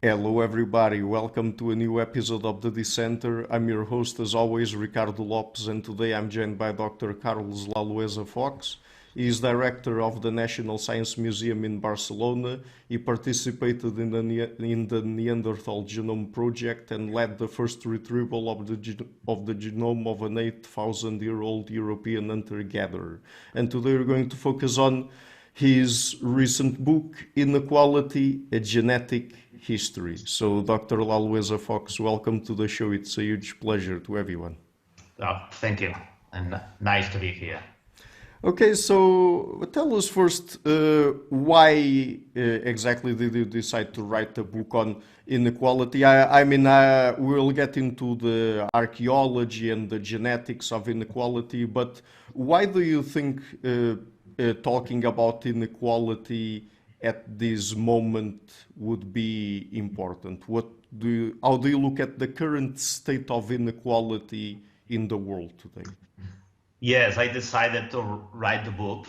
Hello, everybody. Welcome to a new episode of the Dissenter. I'm your host, as always, Ricardo Lopes, and today I'm joined by Dr. Carlos Lalueza-Fox. He is director of the National Science Museum in Barcelona. He participated in the Neanderthal Genome Project and led the first retrieval of the genome of an 8,000-year-old European hunter-gatherer. And today we're going to focus on his recent book, Inequality, a Genetic History. So, Dr. Lalueza-Fox, welcome to the show. It's a huge pleasure to everyone. Oh, thank you, and nice to be here. Okay, so tell us first why exactly did you decide to write a book on inequality? We'll get into the archaeology and the genetics of inequality, but why do you think talking about inequality at this moment would be important? How do you look at the current state of inequality in the world today? Yes, I decided to write the book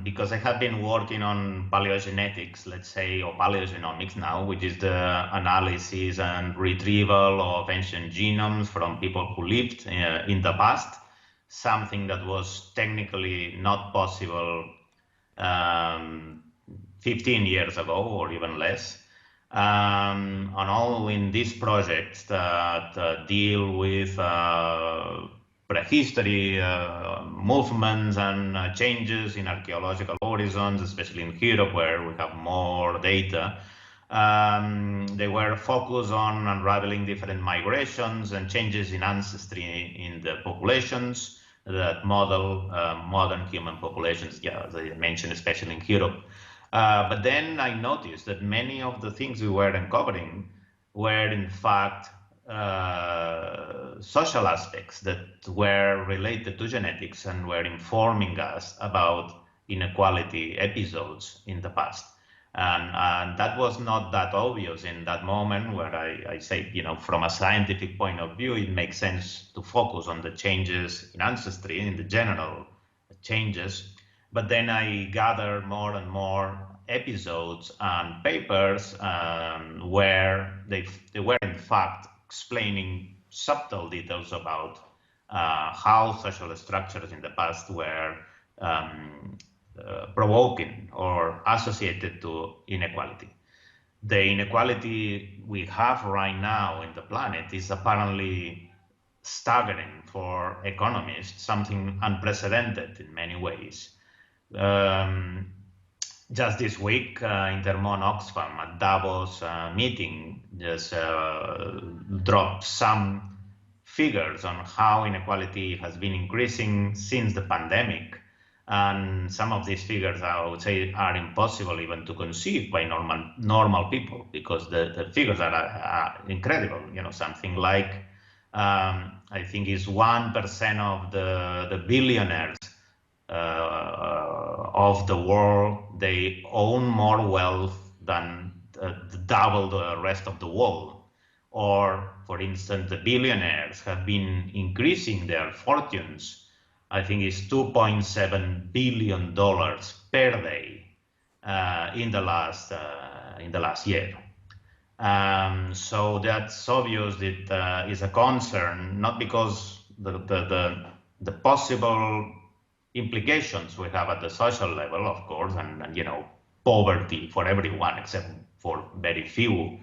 because I have been working on paleogenetics, let's say, or paleogenomics now, which is the analysis and retrieval of ancient genomes from people who lived in the past, something that was technically not possible um, 15 years ago or even less. And all in these projects that deal with prehistory movements and changes in archaeological horizons, especially in Europe where we have more data. They were focused on unraveling different migrations and changes in ancestry in the populations that model modern human populations, yeah, as I mentioned, especially in Europe. But then I noticed that many of the things we were uncovering were in fact social aspects that were related to genetics and were informing us about inequality episodes in the past. And that was not that obvious in that moment where I say, from a scientific point of view, it makes sense to focus on the changes in ancestry, in the general changes. But then I gather more and more episodes and papers where they were in fact explaining subtle details about how social structures in the past were provoking or associated to inequality. The inequality we have right now in the planet is apparently staggering for economists, something unprecedented in many ways. Um, just this week, Intermon Oxfam at Davos meeting just dropped some figures on how inequality has been increasing since the pandemic. And some of these figures, I would say, are impossible even to conceive by normal people because the figures are incredible. Something like I think is 1% of the billionaires of the world. They own more wealth than double the rest of the world. Or, for instance, the billionaires have been increasing their fortunes. I think it's $2.7 billion per day in the last year. So that's obvious that is a concern, not because the possible implications we have at the social level, of course, and poverty for everyone except for very few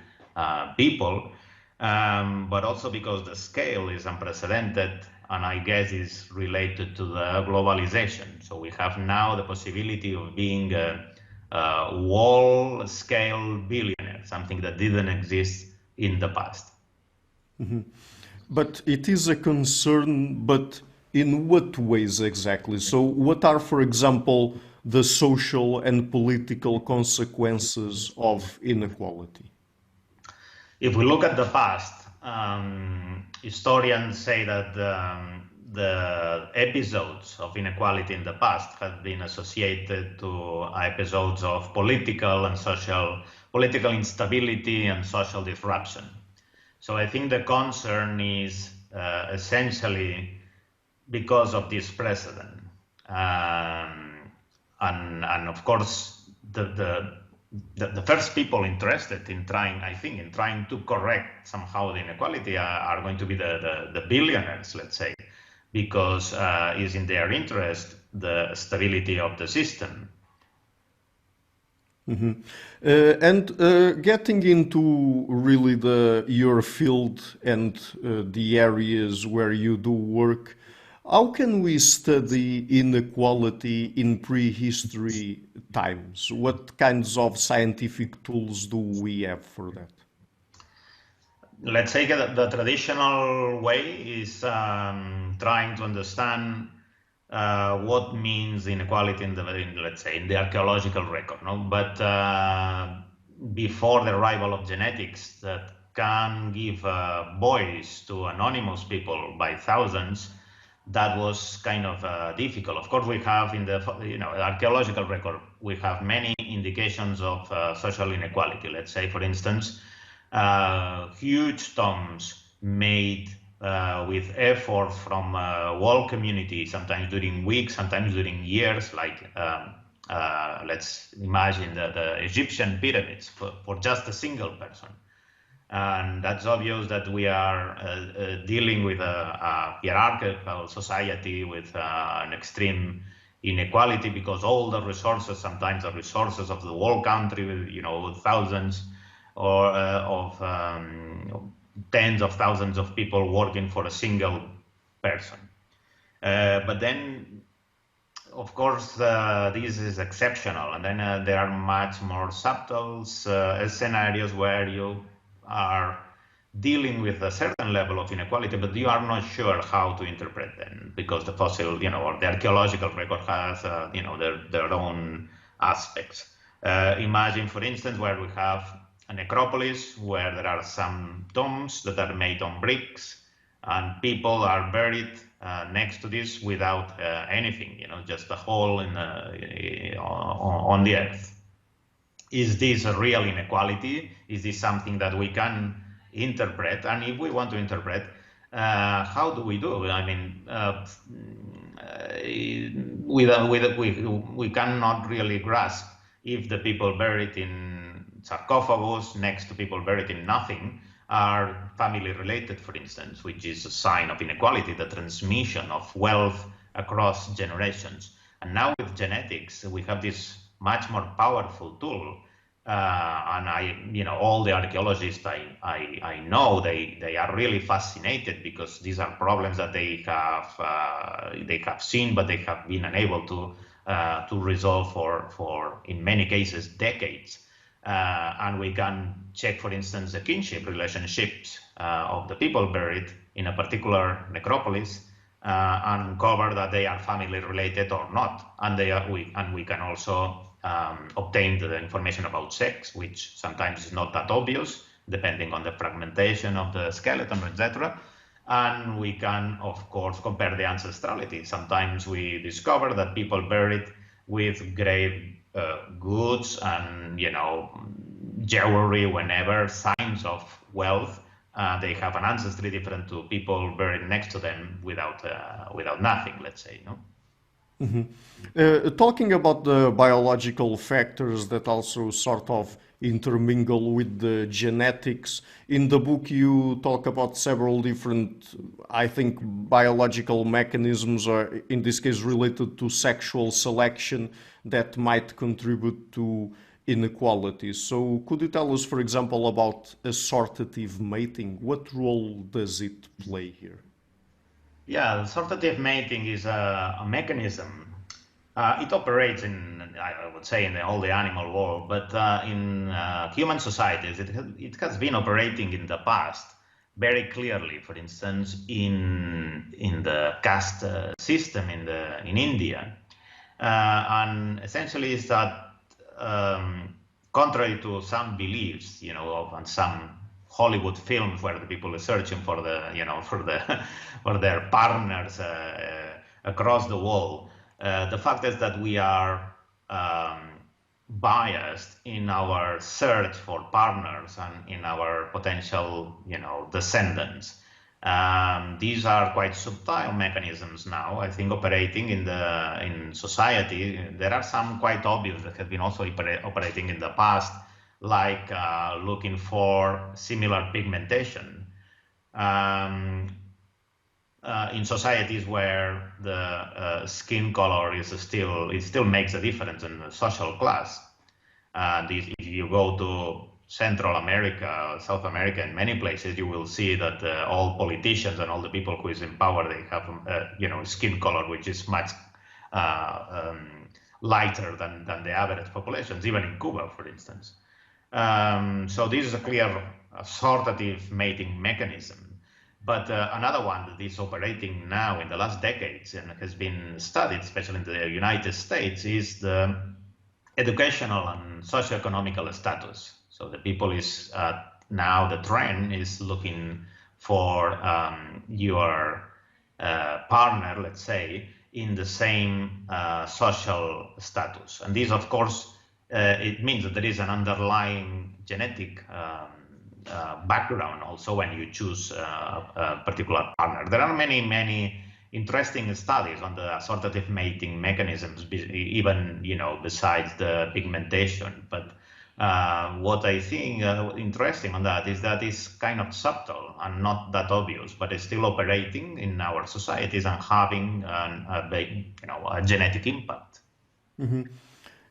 people, but also because the scale is unprecedented and I guess is related to the globalization. So we have now the possibility of being a wall-scale billionaire, something that didn't exist in the past. But it is a concern, but in what ways exactly? So, what are, for example, the social and political consequences of inequality? If we look at the past, historians say that the episodes of inequality in the past have been associated to episodes of political instability and social disruption. So I think the concern is essentially because of this precedent. And of course, the first people interested in trying to correct somehow the inequality are going to be the billionaires, let's say, because is in their interest the stability of the system. Getting into really your field and the areas where you do work, how can we study inequality in prehistory times? What kinds of scientific tools do we have for that? Let's say that the traditional way is trying to understand what means inequality let's say, in the archaeological record. No? But before the arrival of genetics that can give voice to anonymous people by thousands, that was kind of difficult. Of course, we have in the archaeological record, we have many indications of social inequality. Let's say, for instance, huge tombs made with effort from whole community, sometimes during weeks, sometimes during years, like let's imagine the Egyptian pyramids for just a single person. And that's obvious that we are dealing with a hierarchical society with an extreme inequality, because all the resources, sometimes the resources of the whole country, with thousands or of tens of thousands of people working for a single person. But then, of course, this is exceptional. And then there are much more subtle scenarios where you are dealing with a certain level of inequality, but you are not sure how to interpret them, because the fossil, or the archaeological record has, their own aspects. Imagine, for instance, where we have a necropolis where there are some tombs that are made on bricks, and people are buried next to this without anything, just a hole on the earth. Is this a real inequality? Is this something that we can interpret? And if we want to interpret, how do we do it? I mean, we cannot really grasp if the people buried in sarcophagus next to people buried in nothing are family related, for instance, which is a sign of inequality, the transmission of wealth across generations. And now with genetics, we have this much more powerful tool. And all the archaeologists I know, they are really fascinated, because these are problems that they have seen, but they have been unable to resolve for in many cases decades. And we can check, for instance, the kinship relationships of the people buried in a particular necropolis, and uncover that they are family related or not. And we can also obtain the information about sex, which sometimes is not that obvious, depending on the fragmentation of the skeleton, etc. And we can, of course, compare the ancestrality. Sometimes we discover that people buried with grave goods and jewelry, whenever signs of wealth, they have an ancestry different to people buried next to them without nothing, let's say. Talking about the biological factors that also sort of intermingle with the genetics, in the book you talk about several different, I think, biological mechanisms, or in this case related to sexual selection, that might contribute to inequality. So could you tell us, for example, about assortative mating? What role does it play here? Yeah, assortative mating is a mechanism. It operates I would say, in all the animal world, but in human societies, it has been operating in the past very clearly. For instance, in the caste system in India, and essentially is that, contrary to some beliefs, and some Hollywood films where the people are searching for for their partners across the world. The fact is that we are biased in our search for partners and in our potential, descendants. These are quite subtle mechanisms now, I think, operating in society. There are some quite obvious that have been also operating in the past, like looking for similar pigmentation. In societies where the skin color is still makes a difference in the social class. If you go to Central America, South America, in many places, you will see that all politicians and all the people who is in power, they have skin color which is much lighter than the average populations, even in Cuba, for instance. So this is a clear assortative mating mechanism. But another one that is operating now in the last decades and has been studied, especially in the United States, is the educational and socioeconomical status. So the people is now the trend is looking for your partner, let's say, in the same social status. And this, of course, it means that there is an underlying genetic background also when you choose a particular partner. There are many interesting studies on the assortative mating mechanisms, even besides the pigmentation. But what I think interesting on that is that it's kind of subtle and not that obvious, but it's still operating in our societies and having a genetic impact. Mm-hmm.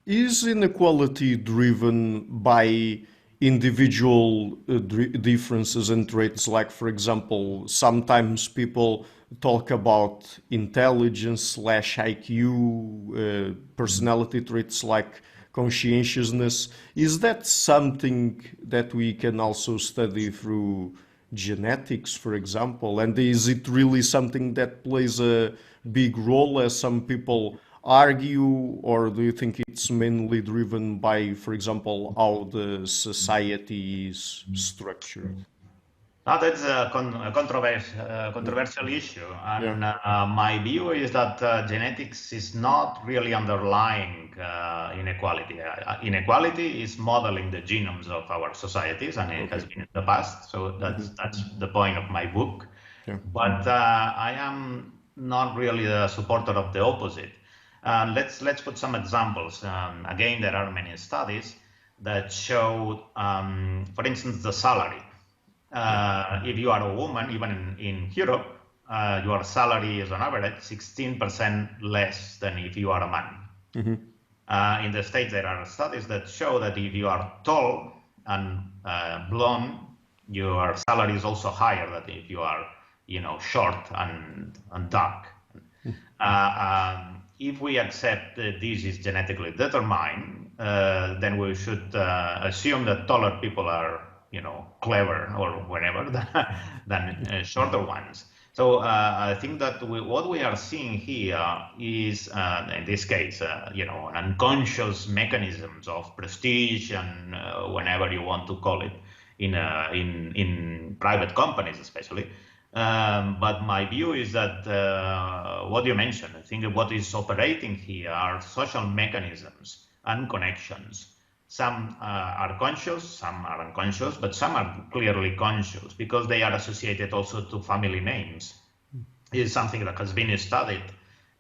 Is inequality driven by individual differences and traits? Like, for example, sometimes people talk about intelligence / IQ, personality traits like conscientiousness. Is that something that we can also study through genetics, for example? And is it really something that plays a big role, as some people argue, or do you think it's mainly driven by, for example, how the society is structured? Now that's a controversial issue, Yeah. and my view is that genetics is not really underlying inequality. Inequality is modeling the genomes of our societies, and it has Okay. been in the past. So that's the point of my book. Yeah. But I am not really a supporter of the opposite. Let's put some examples. Again, there are many studies that show, for instance, the salary. If you are a woman, even in Europe, your salary is on average 16% less than if you are a man. In the States, there are studies that show that if you are tall and blonde, your salary is also higher than if you are, short and dark. If we accept that this is genetically determined, then we should assume that taller people are clever or whatever than shorter ones. So I think that what we are seeing here is, in this case, an unconscious mechanisms of prestige and whenever you want to call it in private companies, especially. But my view is that what you mentioned, I think what is operating here are social mechanisms and connections. Some are conscious, some are unconscious, but some are clearly conscious because they are associated also to family names. It is something that has been studied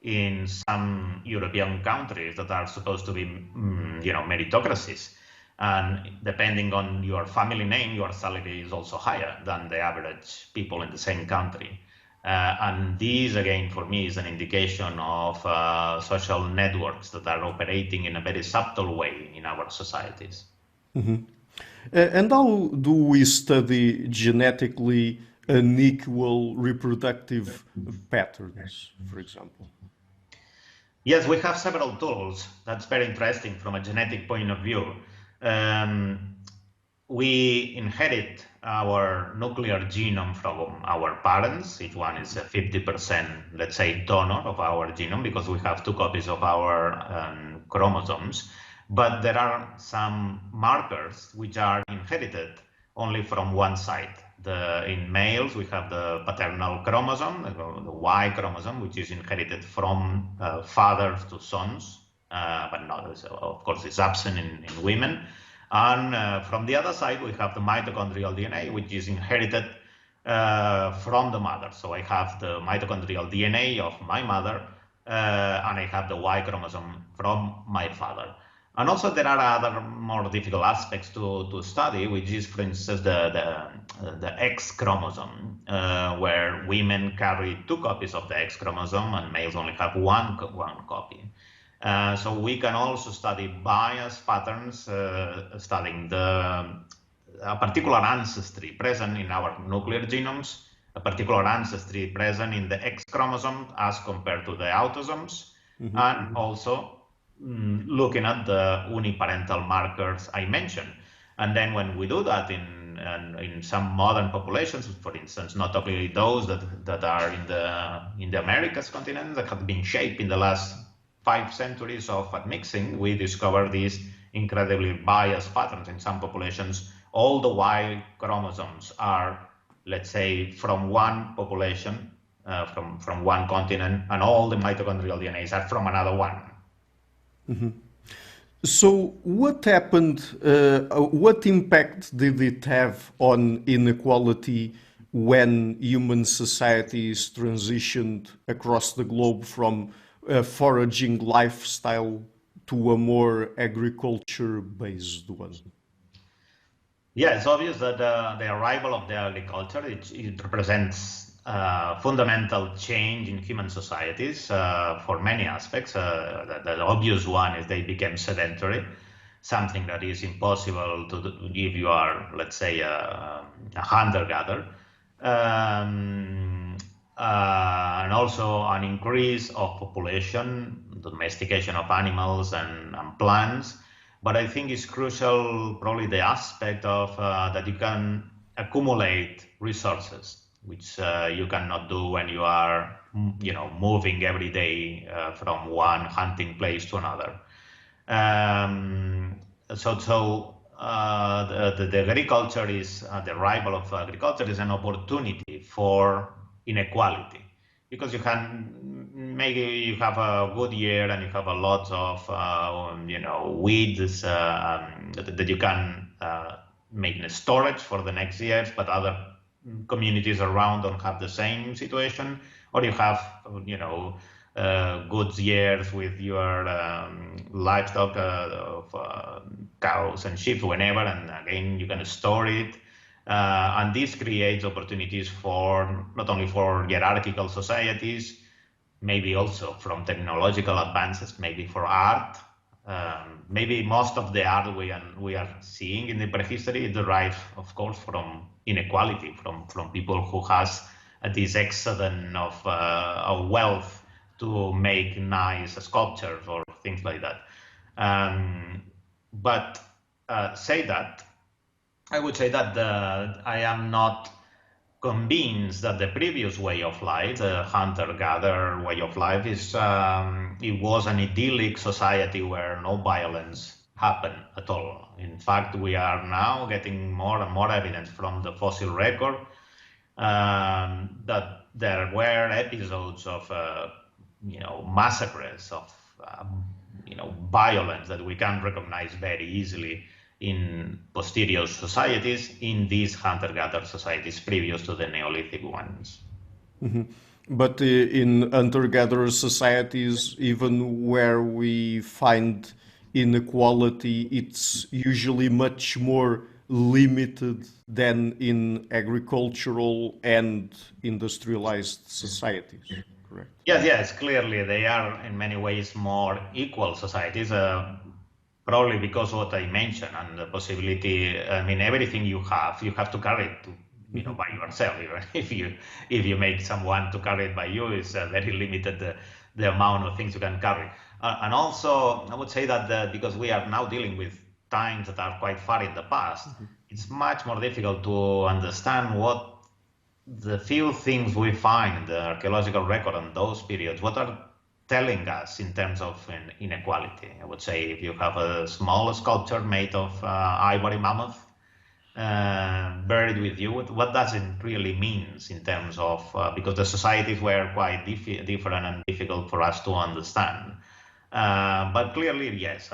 in some European countries that are supposed to be, meritocracies. And depending on your family name, your salary is also higher than the average people in the same country. And this, again, for me, is an indication of social networks that are operating in a very subtle way in our societies. And how do we study genetically unequal reproductive patterns, for example? Yes, we have several tools. That's very interesting from a genetic point of view. We inherit our nuclear genome from our parents. Each one is a 50%, let's say, donor of our genome because we have 2 copies of our chromosomes. But there are some markers which are inherited only from one side. In males, we have the paternal chromosome, the Y chromosome, which is inherited from fathers to sons, but not, of course, it's absent in women. And from the other side, we have the mitochondrial DNA, which is inherited from the mother. So I have the mitochondrial DNA of my mother, and I have the Y chromosome from my father. And also there are other more difficult aspects to study, which is, for instance, the X chromosome, where women carry 2 copies of the X chromosome and males only have one copy. So we can also study bias patterns, studying a particular ancestry present in our nuclear genomes, a particular ancestry present in the X chromosome as compared to the autosomes, and also looking at the uniparental markers I mentioned. And then when we do that in some modern populations, for instance, not only those that are in the Americas continent that have been shaped in the last 5 centuries of admixing, we discover these incredibly biased patterns in some populations. All the Y chromosomes are, let's say, from one population, from one continent, and all the mitochondrial DNAs are from another one. So what happened, what impact did it have on inequality when human societies transitioned across the globe from a foraging lifestyle to a more agriculture-based one? Yeah, it's obvious that the arrival of the agriculture, it represents fundamental change in human societies for many aspects. The obvious one is they became sedentary, something that is impossible to do if you are, let's say, a hunter-gatherer. And also an increase of population, domestication of animals and plants. But I think it's crucial, probably the aspect of that you can accumulate resources, which you cannot do when you are, moving every day from one hunting place to another. The agriculture is the arrival of agriculture is an opportunity for inequality, because you have a good year and you have a lot of weeds that you can make in storage for the next years, but other communities around don't have the same situation, or you have good years with your livestock of cows and sheep whenever, and again you can store it. And this creates opportunities for not only for hierarchical societies, maybe also from technological advances, maybe for art. Maybe most of the art we are seeing in the prehistory derives, of course, from inequality, from people who has this excedent of wealth to make nice sculptures or things like that. But I would say that I am not convinced that the previous way of life, the hunter-gatherer way of life, it was an idyllic society where no violence happened at all. In fact, we are now getting more and more evidence from the fossil record that there were episodes of massacres, of violence that we can recognize very easily in posterior societies, in these hunter-gatherer societies previous to the Neolithic ones. But in hunter-gatherer societies, even where we find inequality, it's usually much more limited than in agricultural and industrialized societies, correct? Yes, clearly they are in many ways more equal societies, probably because what I mentioned and the possibility, everything you have to carry it to, by yourself. Even if you make someone to carry it by you, is very limited the amount of things you can carry. And also, I would say that because we are now dealing with times that are quite far in the past, it's much more difficult to understand what the few things we find in the archaeological record on those periods, what are telling us in terms of inequality. I would say if you have a small sculpture made of ivory mammoth buried with you, what does it really mean in terms of, because the societies were quite different and difficult for us to understand. But clearly, yes,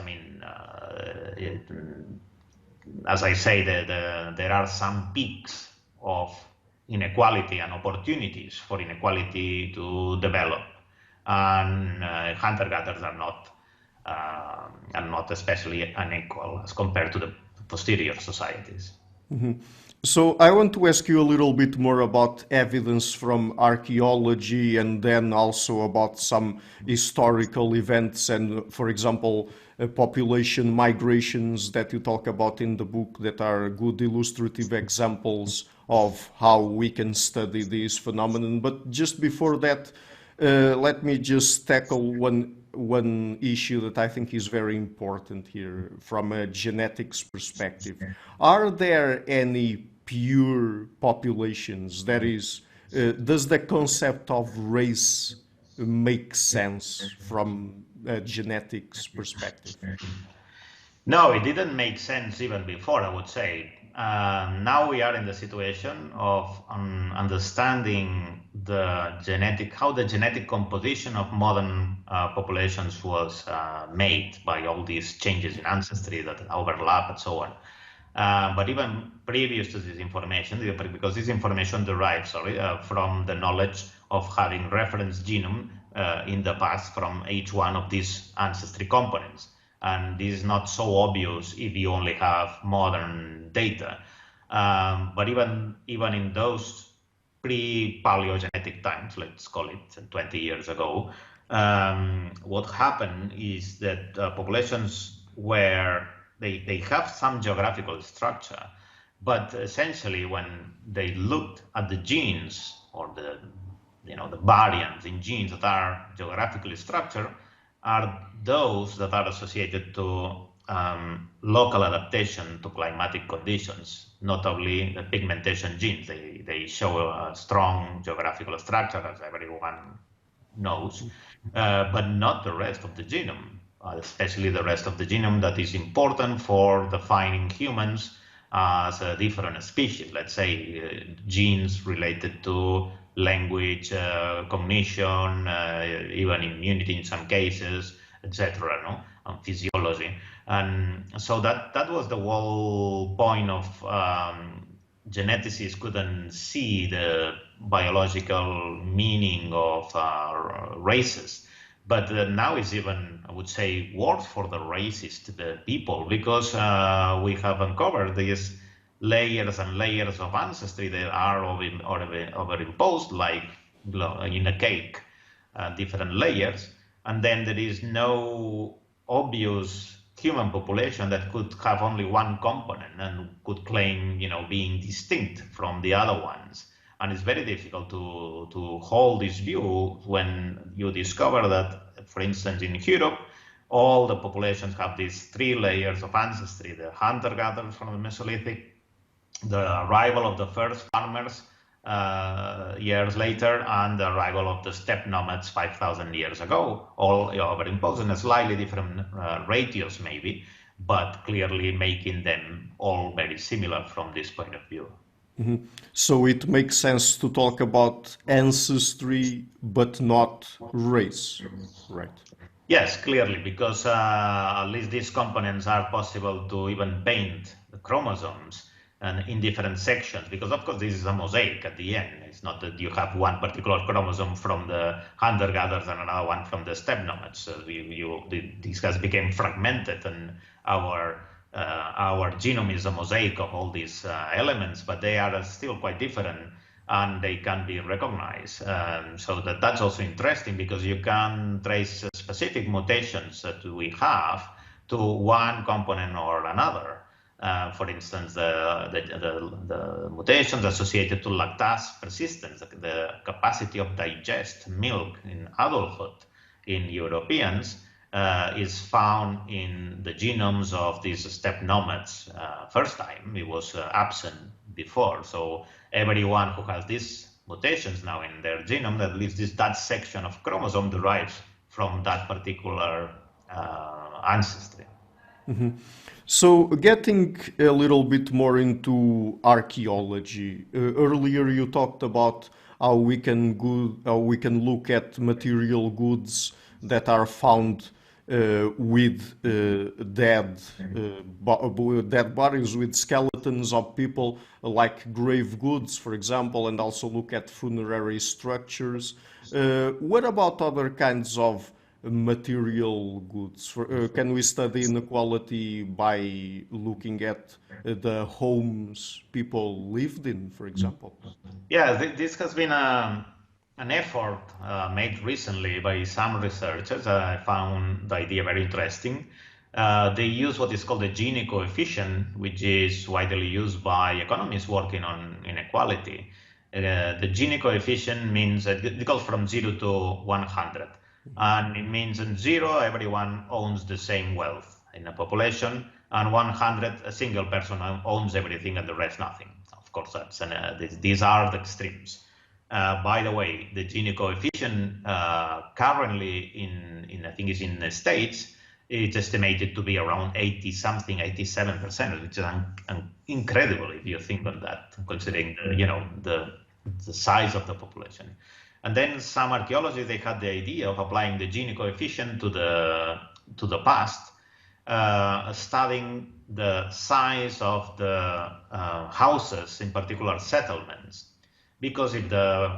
as I say, there are some peaks of inequality and opportunities for inequality to develop. And hunter-gatherers are not especially unequal as compared to the posterior societies. So I want to ask you a little bit more about evidence from archaeology and then also about some historical events and, for example, population migrations that you talk about in the book that are good illustrative examples of how we can study this phenomenon. But just before that, let me just tackle one issue that I think is very important here from a genetics perspective. Are there any pure populations? That is, does the concept of race make sense from a genetics perspective? No, it didn't make sense even before, I would say. Now we are in the situation of understanding how the genetic composition of modern populations was made by all these changes in ancestry that overlap and so on. But even previous to this information, because this information derives, from the knowledge of having reference genome in the past from each one of these ancestry components. And this is not so obvious if you only have modern data. But even in those pre-paleogenetic times, let's call it 20 years ago, what happened is that populations where they have some geographical structure, but essentially when they looked at the genes or the variants in genes that are geographically structured, are those that are associated to local adaptation to climatic conditions, notably the pigmentation genes. They show a strong geographical structure, as everyone knows, but not the rest of the genome, especially the rest of the genome that is important for defining humans as a different species. Let's say genes related to language, cognition, even immunity in some cases, etc., and physiology. And so that was the whole point of geneticists couldn't see the biological meaning of races. But now it's even, I would say, worse for the racist people, because we have uncovered these layers and layers of ancestry that are overimposed, like in a cake, different layers. And then there is no obvious human population that could have only one component and could claim, being distinct from the other ones. And it's very difficult to hold this view when you discover that, for instance, in Europe, all the populations have these 3 layers of ancestry: the hunter-gatherers from the Mesolithic, the arrival of the first farmers years later, and the arrival of the steppe nomads 5,000 years ago, all overimposed in a slightly different ratios maybe, but clearly making them all very similar from this point of view. So it makes sense to talk about ancestry, but not race, right? Yes, clearly, because at least these components are possible to even paint the chromosomes and in different sections, because of course this is a mosaic at the end. It's not that you have one particular chromosome from the hunter-gatherers and another one from the steppe nomads. So this has become fragmented, and our genome is a mosaic of all these elements, but they are still quite different, and they can be recognized. So that's also interesting, because you can trace specific mutations that we have to one component or another. For instance, the mutations associated to lactase persistence, the capacity of digest milk in adulthood in Europeans, is found in the genomes of these steppe nomads. First time, it was absent before. So everyone who has these mutations now in their genome, at least that section of chromosome, derives from that particular ancestry. So getting a little bit more into archaeology, earlier you talked about how we can look at material goods that are found with dead bodies, with skeletons of people, like grave goods, for example, and also look at funerary structures. What about other kinds of material goods? Can we study inequality by looking at the homes people lived in, for example? Yeah, this has been an effort made recently by some researchers. I found the idea very interesting. They use what is called the Gini coefficient, which is widely used by economists working on inequality. The Gini coefficient means it goes from 0 to 100. And it means in 0, everyone owns the same wealth in a population, and 100, a single person owns everything and the rest nothing. Of course, these are the extremes. By the way, the Gini coefficient currently in I think is in the States, it's estimated to be around 80 something, 87%, which is incredible if you think on that, considering the size of the population. And then some archaeologists, they had the idea of applying the Gini coefficient to the past, studying the size of the houses, in particular settlements, because if the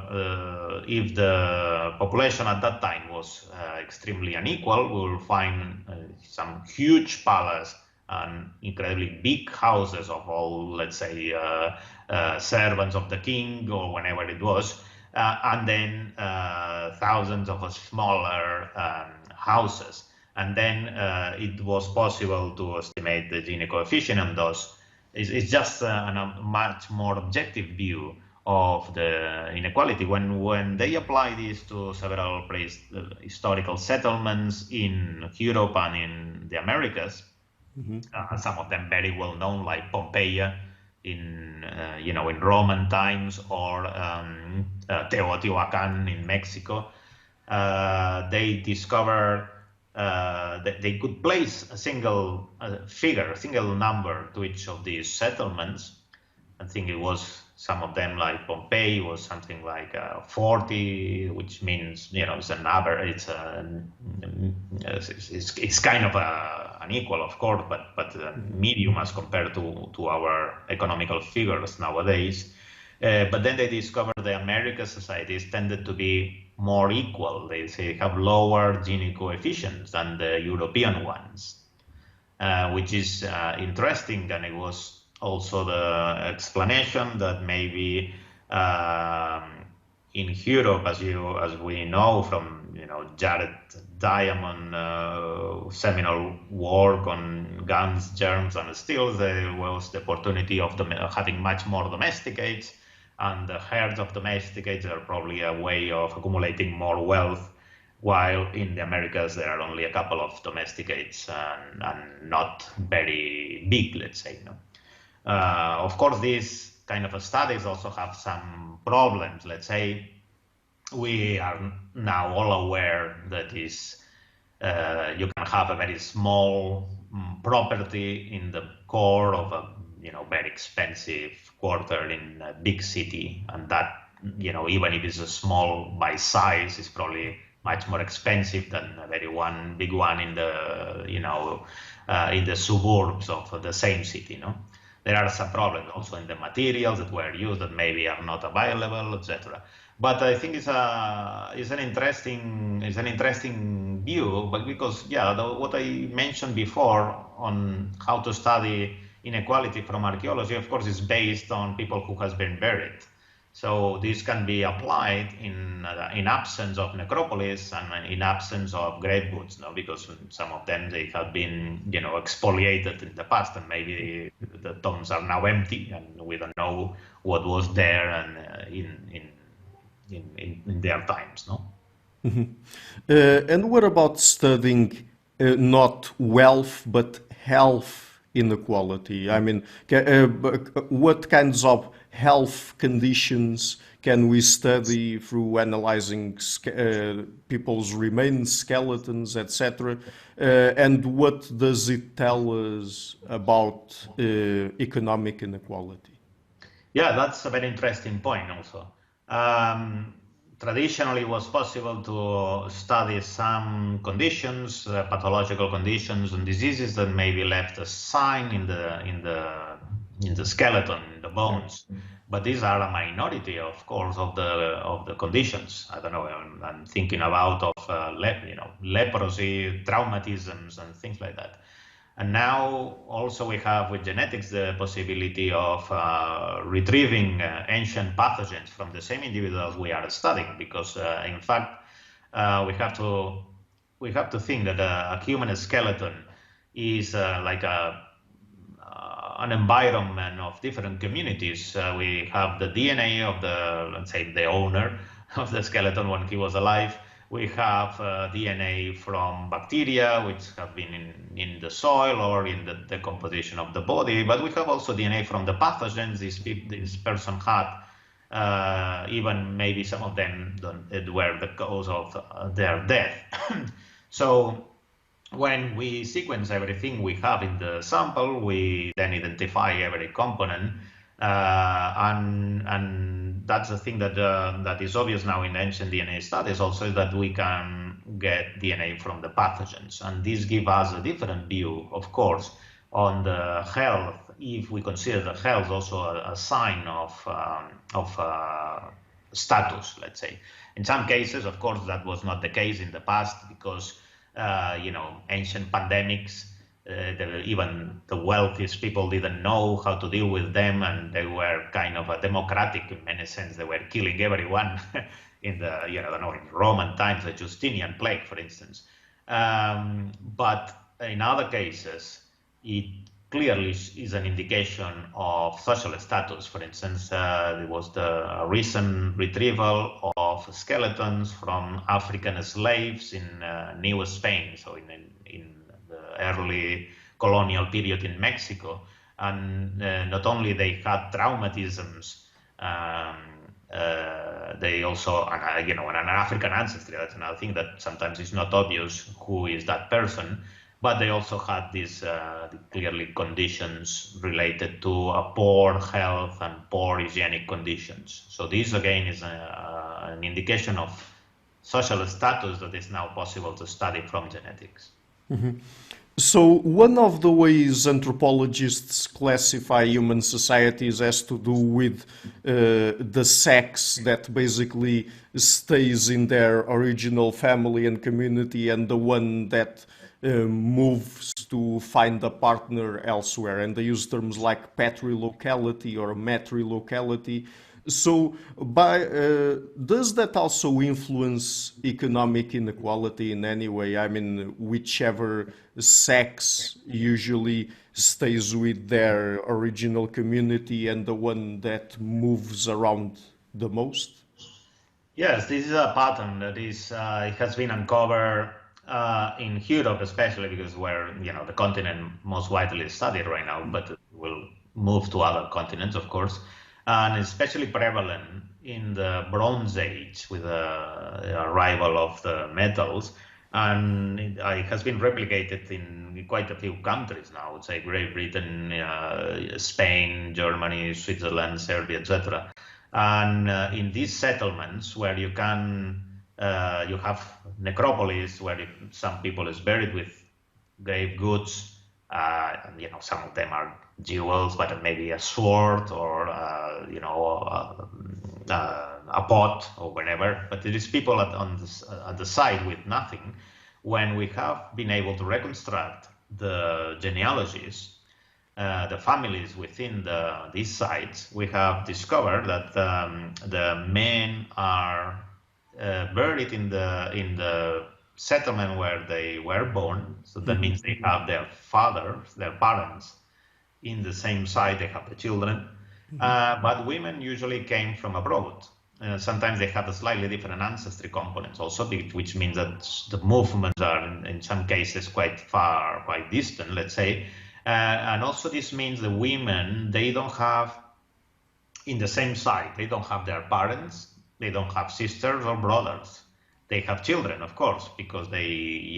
population at that time was extremely unequal, we will find some huge palace and incredibly big houses of all, let's say, servants of the king or whenever it was, and then thousands of smaller houses. And then it was possible to estimate the Gini coefficient on those. It's just a much more objective view of the inequality. When they apply this to several historical settlements in Europe and in the Americas, some of them very well known, like Pompeii in Roman times, or Teotihuacan in Mexico, they discovered that they could place a single figure, a single number to each of these settlements. I think it was some of them, like Pompeii, was something like 40, which means it's an average. It's kind of unequal, of course, but medium as compared to our economical figures nowadays. But then they discovered the American societies tended to be more equal. They have lower Gini coefficients than the European ones, which is interesting. And it was also the explanation that maybe in Europe, as we know from Jared Diamond seminal work on guns, germs, and steels, there was the opportunity of having much more domesticates, and the herds of domesticates are probably a way of accumulating more wealth, while in the Americas there are only a couple of domesticates and not very big, let's say. Of course, these kind of studies also have some problems. Let's say we are now all aware that you can have a very small property in the core of a very expensive quarter in a big city, and that even if it's a small by size, is probably much more expensive than a very big one in the in the suburbs of the same city. There are some problems also in the materials that were used that maybe are not available, etc. But I think it's an interesting view, but because what I mentioned before on how to study inequality from archaeology, of course, is based on people who has been buried. So this can be applied in absence of necropolis and in absence of grave goods, because some of them, they have been exfoliated in the past, and maybe the tombs are now empty and we don't know what was there and in their times. And what about studying not wealth but health inequality? I mean, what kinds of health conditions can we study through analyzing people's remains, skeletons, etc.? And what does it tell us about economic inequality? Yeah, that's a very interesting point also. traditionally was possible to study some conditions, pathological conditions and diseases that maybe left a sign in the skeleton, in the bones. But these are a minority, of course, of the conditions. I don't know. I'm thinking about leprosy, traumatisms, and things like that. And now also we have with genetics the possibility of retrieving ancient pathogens from the same individuals we are studying, because in fact we have to think that a human skeleton is like an environment of different communities. We have the DNA of let's say, the owner of the skeleton when he was alive. We have DNA from bacteria, which have been in the soil or in the decomposition of the body. But we have also DNA from the pathogens this person had. Even maybe some of them were the cause of their death. So when we sequence everything we have in the sample, we then identify every component, and that's the thing that is obvious now in ancient DNA studies also, that we can get DNA from the pathogens, and this gives us a different view, of course, on the health, if we consider the health also a sign of status, let's say. In some cases, of course, that was not the case in the past, because ancient pandemics, even the wealthiest people didn't know how to deal with them, and they were kind of a democratic in many sense. They were killing everyone in in Roman times, the Justinian plague, for instance. But in other cases, it clearly is an indication of social status. For instance, there was the recent retrieval of skeletons from African slaves in New Spain, so in the early colonial period in Mexico. And not only they had traumatisms, they also, an African ancestry. That's another thing that sometimes is not obvious who is that person. But they also had these clearly conditions related to a poor health and poor hygienic conditions. So this again is an indication of social status that is now possible to study from genetics. Mm-hmm. So one of the ways anthropologists classify human societies has to do with the sex that basically stays in their original family and community, and the one that moves to find a partner elsewhere, and they use terms like patrilocality or matrilocality. So, does that also influence economic inequality in any way? I mean, whichever sex usually stays with their original community and the one that moves around the most? Yes, this is a pattern that is it has been uncovered in Europe, especially because where the continent most widely studied right now, but will move to other continents, of course, and especially prevalent in the Bronze Age with the arrival of the metals, and it has been replicated in quite a few countries now. I would say Great Britain, Spain, Germany, Switzerland, Serbia, etc. And in these settlements where you have necropolis where some people is buried with grave goods, some of them are jewels, but maybe a sword or a pot or whatever. But there is people at the side with nothing. When we have been able to reconstruct the genealogies, the families within these sites, we have discovered that the men are buried in the settlement where they were born. So that means they have their fathers, their parents, in the same site. They have the children, but women usually came from abroad. Sometimes they have a slightly different ancestry components also, which means that the movements are in some cases quite far, quite distant, let's say. And also this means the women, they don't have in the same site, they don't have their parents, they don't have sisters or brothers. They have children, of course, because they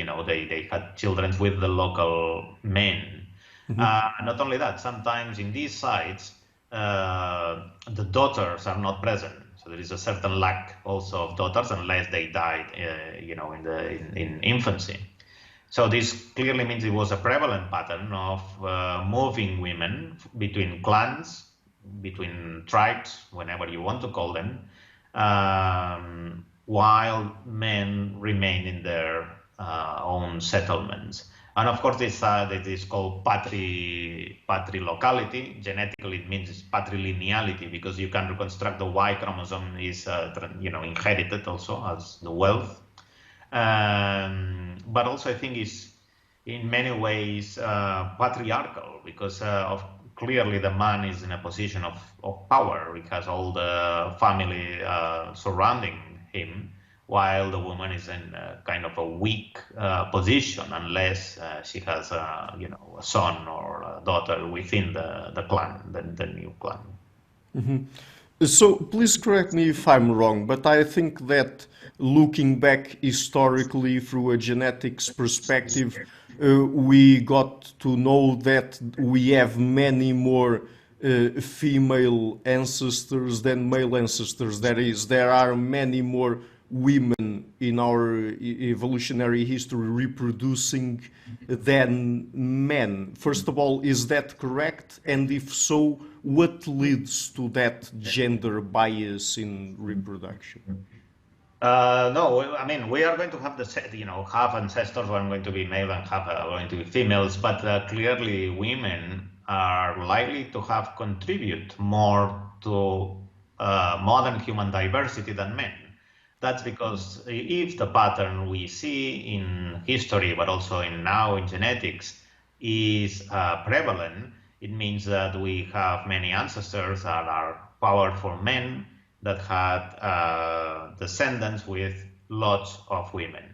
had children with the local men. Not only that, sometimes in these sites, the daughters are not present. So there is a certain lack also of daughters unless they died, in infancy. So this clearly means it was a prevalent pattern of moving women between clans, between tribes, whenever you want to call them, while men remain in their own settlements. And of course, this is called patrilocality. Genetically, it means patrilineality because you can reconstruct the Y chromosome is inherited also as the wealth. But also, I think is in many ways patriarchal because clearly the man is in a position of power. He has all the family surrounding him, while the woman is in kind of a weak position unless she has a son or a daughter within the clan, the new clan. So please correct me if I'm wrong, but I think that looking back historically through a genetics perspective, we got to know that we have many more female ancestors than male ancestors. That is, there are many more women in our evolutionary history reproducing than men. First of all, is that correct? And if so, what leads to that gender bias in reproduction? No, I mean, we are going to have half ancestors who are going to be male and half are going to be females, but clearly women are likely to have contribute more to modern human diversity than men. That's because if the pattern we see in history, but also now in genetics, is prevalent, it means that we have many ancestors that are powerful men that had descendants with lots of women.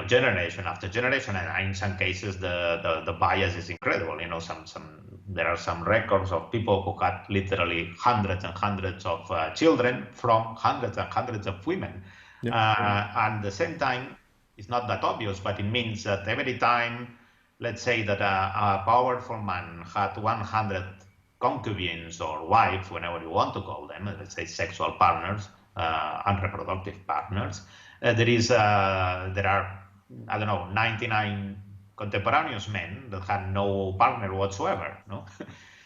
Generation after generation, and in some cases the bias is incredible. There are some records of people who had literally hundreds and hundreds of children from hundreds and hundreds of women. And at the same time, it's not that obvious, but it means that every time, let's say that a powerful man had 100 concubines or wives, whenever you want to call them, let's say sexual partners and reproductive partners, there are, I don't know, 99 contemporaneous men that had no partner whatsoever. No?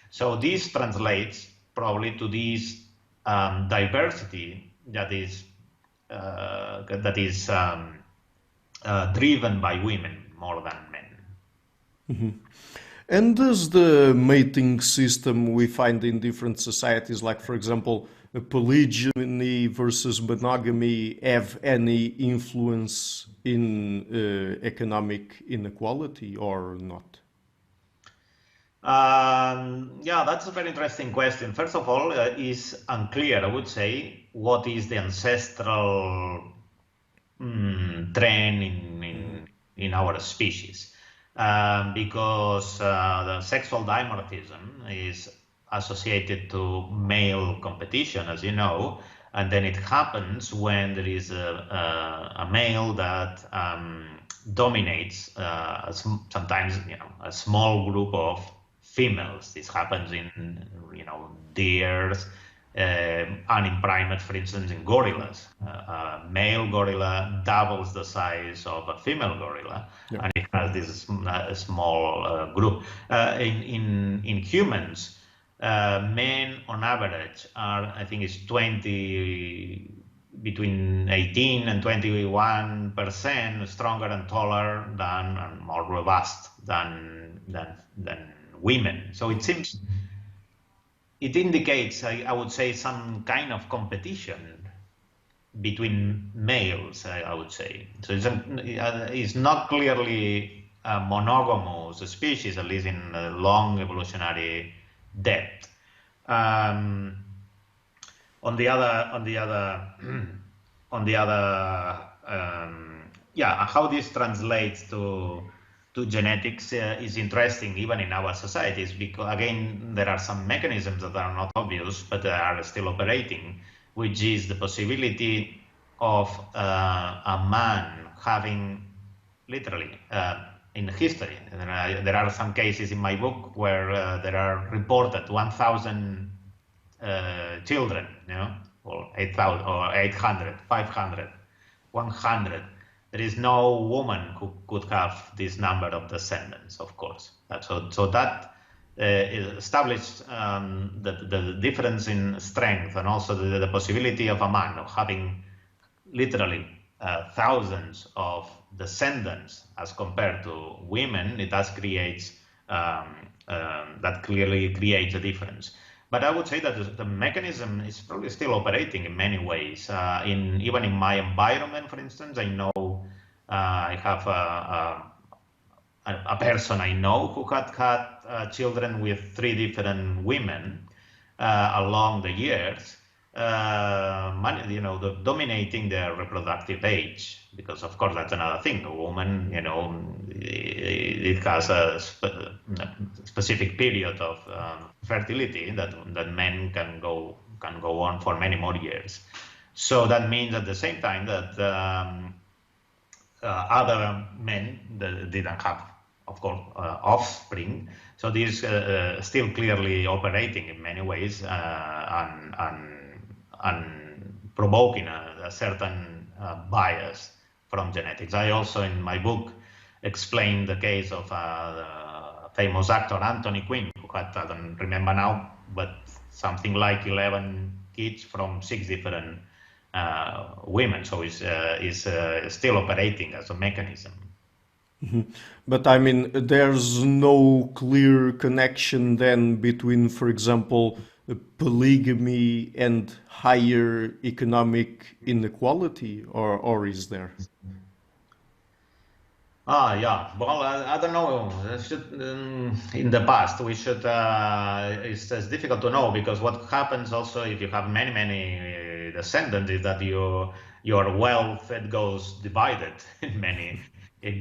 So this translates probably to this diversity that is driven by women more than men. And does the mating system we find in different societies, like for example, polygyny versus monogamy, have any influence in economic inequality or not? Yeah, that's a very interesting question. First of all, it's unclear, I would say, what is the ancestral trend in our species. Because the sexual dimorphism is associated to male competition, as you know, and then it happens when there is a male that dominates sometimes a small group of females. This happens in deers and in primates, for instance, in gorillas. A male gorilla doubles the size of a female gorilla, and it has this small group. In humans, men on average are, I think it's between 18 and 21% stronger and taller than and more robust than women. So it seems, it indicates, I would say, some kind of competition between males, I would say. So it's not clearly a monogamous species, at least in a long evolutionary depth. On the other, how this translates to genetics is interesting, even in our societies, because again, there are some mechanisms that are not obvious, but they are still operating, which is the possibility of a man having, literally, in history, there are some cases in my book where there are reported 1,000 children, or 8,000 or 800, 500, 100. There is no woman who could have this number of descendants, of course. So that established the difference in strength, and also the possibility of a man of having literally thousands of descendants as compared to women. It does create that clearly creates a difference. But I would say that the mechanism is probably still operating in many ways. Even in my environment, for instance, I know I have a person I know who had children with 3 different women along the years, dominating their reproductive age, because of course that's another thing. A woman, it has a specific period of fertility that men can go on for many more years. So that means at the same time that other men that didn't have, of course, offspring. So this is still clearly operating in many ways and provoking a certain bias from genetics. I also, in my book, explain the case of the famous actor Anthony Quinn, who had, I don't remember now, but something like 11 kids from 6 different women. So is still operating as a mechanism. But I mean, there's no clear connection then between, for example, polygamy and higher economic inequality, or is there? Yeah. Well, I don't know. In the past, we should. It's difficult to know, because what happens also if you have many descendants is that your wealth, it goes divided in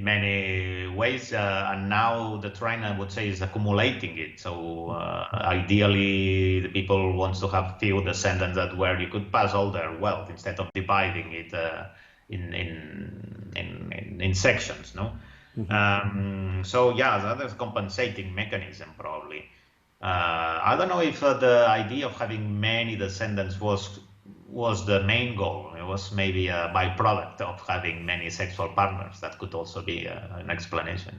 many ways, and now the trend, I would say, is accumulating it. So ideally, the people wants to have few descendants that where you could pass all their wealth instead of dividing it in sections, no? So yeah, that is a compensating mechanism probably. I don't know if the idea of having many descendants was the main goal. It was maybe a byproduct of having many sexual partners. That could also be an explanation.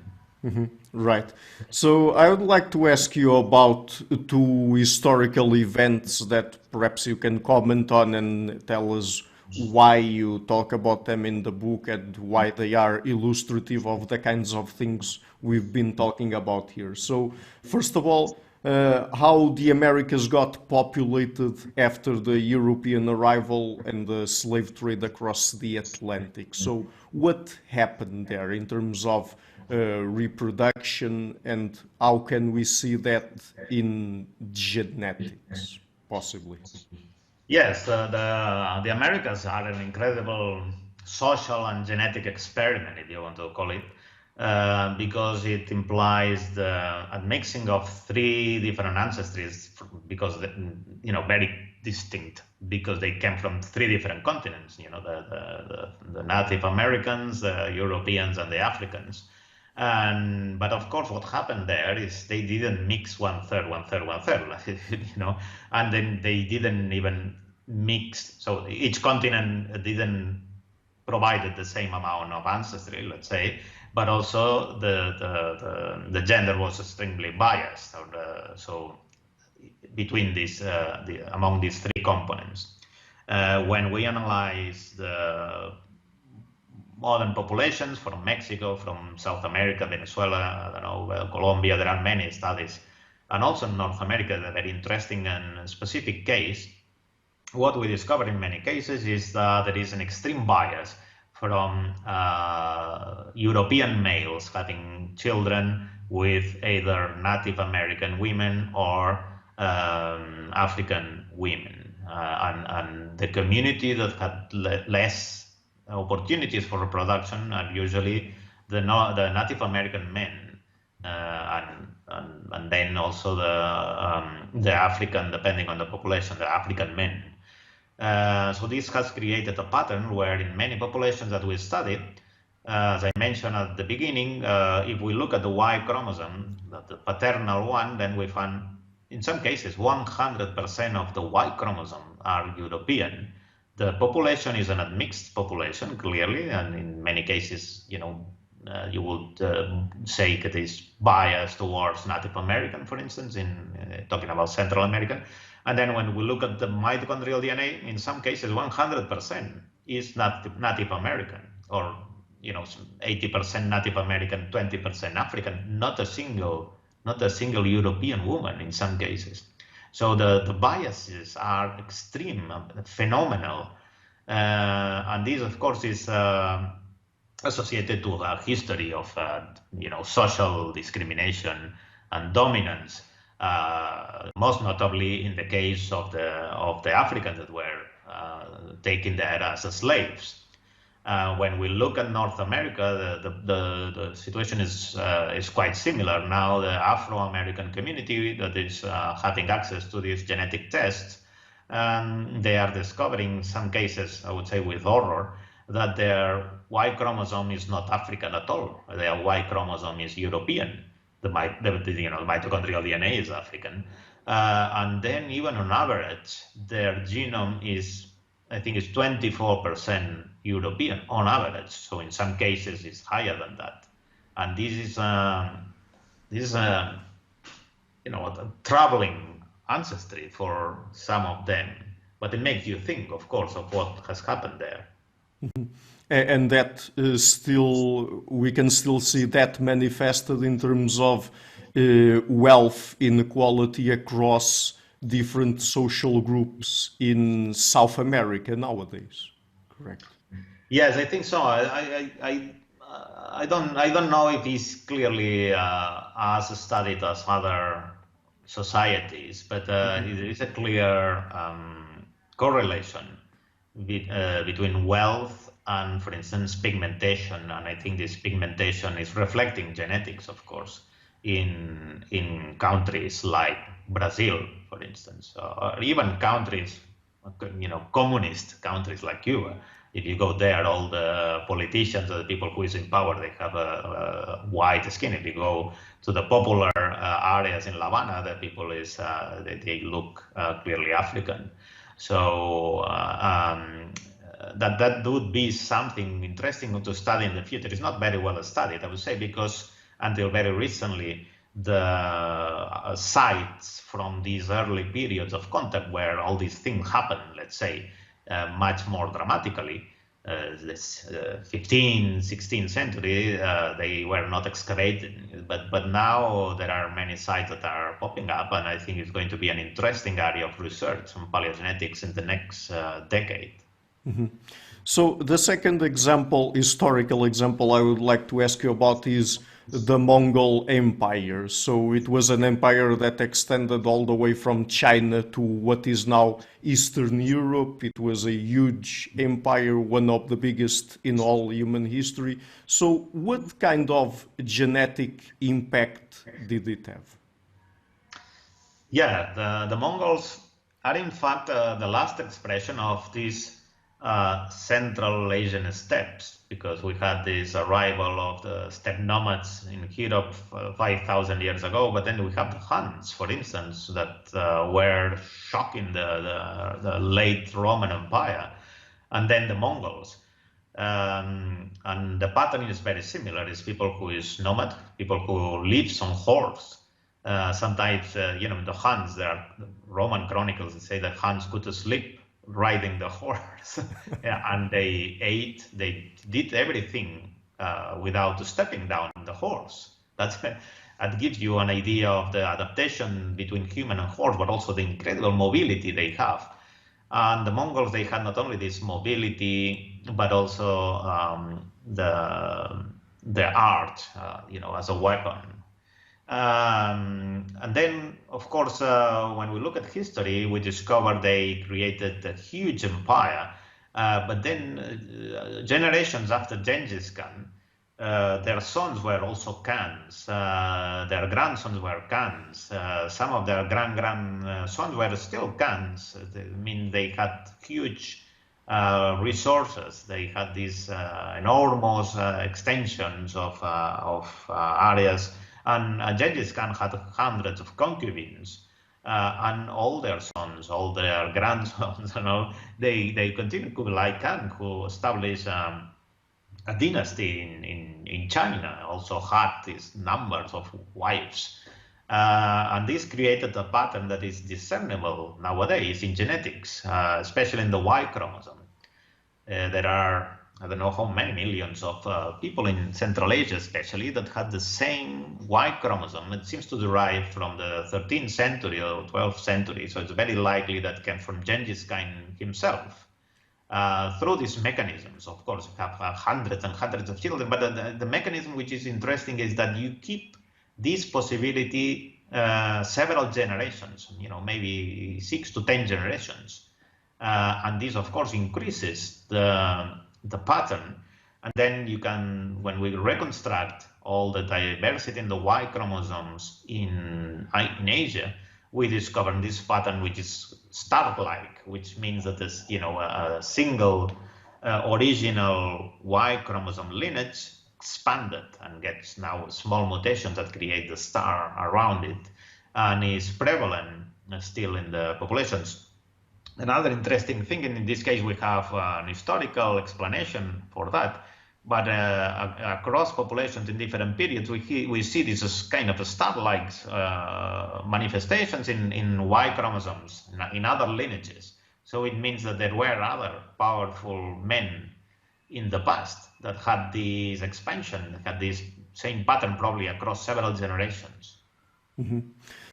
Right. So I would like to ask you about 2 historical events that perhaps you can comment on and tell us why you talk about them in the book and why they are illustrative of the kinds of things we've been talking about here. So, first of all, how the Americas got populated after the European arrival and the slave trade across the Atlantic. So, what happened there in terms of reproduction, and how can we see that in genetics, possibly? Yes, the Americas are an incredible social and genetic experiment, if you want to call it, because it implies a mixing of 3 different ancestries, because very distinct, because they came from 3 different continents. The Native Americans, the Europeans, and the Africans. But of course, what happened there is they didn't mix 1/3, 1/3, 1/3, and then they didn't even mix. So each continent didn't provided the same amount of ancestry, let's say, but also the gender was extremely biased. So between among these 3 components, when we analyze the modern populations from Mexico, from South America, Venezuela, I don't know, Colombia, there are many studies, and also in North America, a very interesting and specific case. What we discover in many cases is that there is an extreme bias from European males having children with either Native American women or African women, and the community that had less opportunities for reproduction are usually the Native American men, and then also the African, depending on the population, the African men. So this has created a pattern where in many populations that we studied, as I mentioned at the beginning, if we look at the Y chromosome, the paternal one, then we find in some cases, 100% of the Y chromosome are European. The population is a mixed population, clearly, and in many cases, you would say it is biased towards Native American, for instance, in talking about Central American. And then when we look at the mitochondrial DNA, in some cases, 100% is Native American, or 80% Native American, 20% African, not a single European woman in some cases. So the biases are extreme, phenomenal, and this, of course, is associated to a history of social discrimination and dominance. Most notably in the case of the Africans that were taken there as slaves. When we look at North America, the situation is quite similar. Now the Afro-American community that is having access to these genetic tests, they are discovering some cases, I would say with horror, that their Y chromosome is not African at all. Their Y chromosome is European. The mitochondrial DNA is African. And then even on average, their genome is, I think, is 24% European on average. So in some cases, it's higher than that. And this is a troubling ancestry for some of them. But it makes you think, of course, of what has happened there. And that we can still see that manifested in terms of wealth inequality across different social groups in South America nowadays. Correct. Yes, I think so. I don't know if it's clearly as studied as other societies, but there is a clear correlation between wealth and, for instance, pigmentation. And I think this pigmentation is reflecting genetics, of course, in countries like Brazil, for instance, or even countries, communist countries like Cuba. If you go there, all the politicians, the people who is in power, they have a white skin. If you go to the popular areas in La Habana, the people they look clearly African. So that would be something interesting to study in the future. It's not very well studied, I would say, because until very recently, the sites from these early periods of contact where all these things happen, let's say, much more dramatically, this 15th, 16th century, they were not excavated. But now there are many sites that are popping up, and I think it's going to be an interesting area of research on paleogenetics in the next decade. Mm-hmm. So the second example, historical example, I would like to ask you about is the Mongol Empire. So it was an empire that extended all the way from China to what is now Eastern Europe. It was a huge empire, one of the biggest in all human history. So what kind of genetic impact did it have? Yeah, the Mongols are in fact the last expression of these Central Asian steppes, because we had this arrival of the steppe nomads in Europe 5,000 years ago, but then we have the Huns, for instance, that were shocking the late Roman Empire, and then the Mongols. And the pattern is very similar. It's people who is nomad, people who lives on horse. Sometimes, the Huns, there are Roman chronicles that say that Huns could sleep riding the horse, and they did everything without stepping down the horse. That gives you an idea of the adaptation between human and horse, but also the incredible mobility they have. And the Mongols, they had not only this mobility, but also the art, as a weapon. And then, of course, when we look at history, we discover they created a huge empire. But then, generations after Genghis Khan, their sons were also Khans. Their grandsons were Khans. Some of their grandsons were still Khans. I mean, they had huge resources. They had these enormous extensions of areas. And Genghis Khan had hundreds of concubines. and all their sons, all their grandsons, they continue. Kublai Khan, who established a dynasty in China, also had these numbers of wives. And this created a pattern that is discernible nowadays in genetics, especially in the Y chromosome. There are, I don't know how many millions of people in Central Asia, especially, that had the same Y chromosome. It seems to derive from the 13th century or 12th century, so it's very likely that came from Genghis Khan himself. Through these mechanisms, of course, you have hundreds and hundreds of children, but the mechanism which is interesting is that you keep this possibility several generations, maybe 6 to 10 generations. And this, of course, increases the pattern. And then you can, when we reconstruct all the diversity in the Y chromosomes in Asia, we discover this pattern which is star-like, which means that there's, a single original Y chromosome lineage expanded and gets now small mutations that create the star around it, and is prevalent still in the populations. Another interesting thing, and in this case we have an historical explanation for that, but across populations in different periods, we see this as kind of a star-like manifestations in Y chromosomes, in other lineages. So it means that there were other powerful men in the past that had this expansion, had this same pattern probably across several generations. Mm-hmm.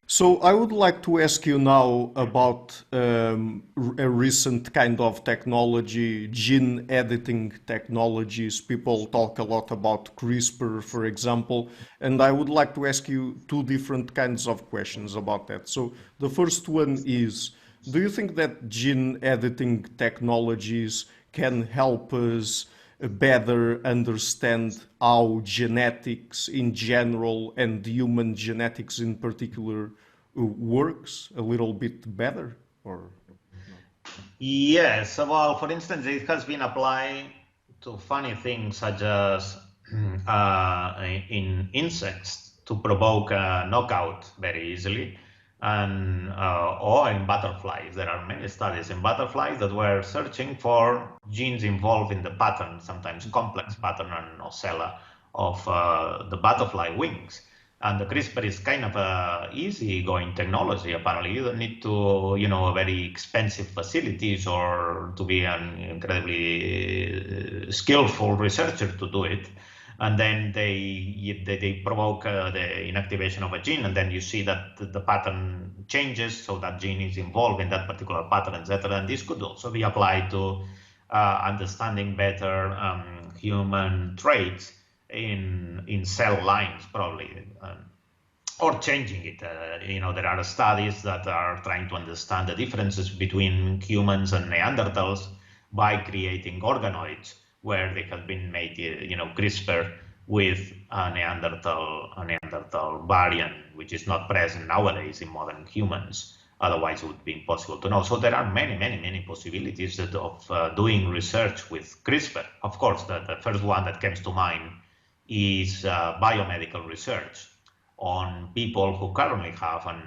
So I would like to ask you now about a recent kind of technology, gene editing technologies. People talk a lot about CRISPR, for example, and I would like to ask you two different kinds of questions about that. So the first one is, do you think that gene editing technologies can help us better understand how genetics in general and human genetics in particular works a little bit better? Or yes, well, for instance, it has been applied to funny things such as in insects to provoke a knockout very easily, and or in butterflies. There are many studies in butterflies that were searching for genes involved in the pattern, sometimes complex pattern and ocella of the butterfly wings. And the CRISPR is kind of a easy-going technology. Apparently, you don't need to, very expensive facilities or to be an incredibly skillful researcher to do it. And then they provoke the inactivation of a gene, and then you see that the pattern changes, so that gene is involved in that particular pattern, etc. And this could also be applied to understanding better human traits in cell lines, probably, or changing it. There are studies that are trying to understand the differences between humans and Neanderthals by creating organoids where they have been made, CRISPR with a Neanderthal variant, which is not present nowadays in modern humans. Otherwise, it would be impossible to know. So there are many, many, many possibilities of doing research with CRISPR. Of course, the first one that comes to mind is biomedical research on people who currently have an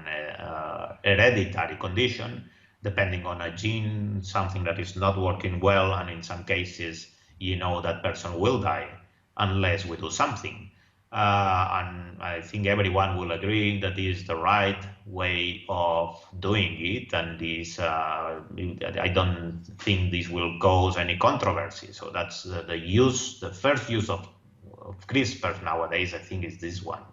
hereditary condition, depending on a gene, something that is not working well, and in some cases, that person will die unless we do something. And I think everyone will agree that this is the right way of doing it, and this I don't think this will cause any controversy. So that's the first use of CRISPR nowadays, I think, is this one.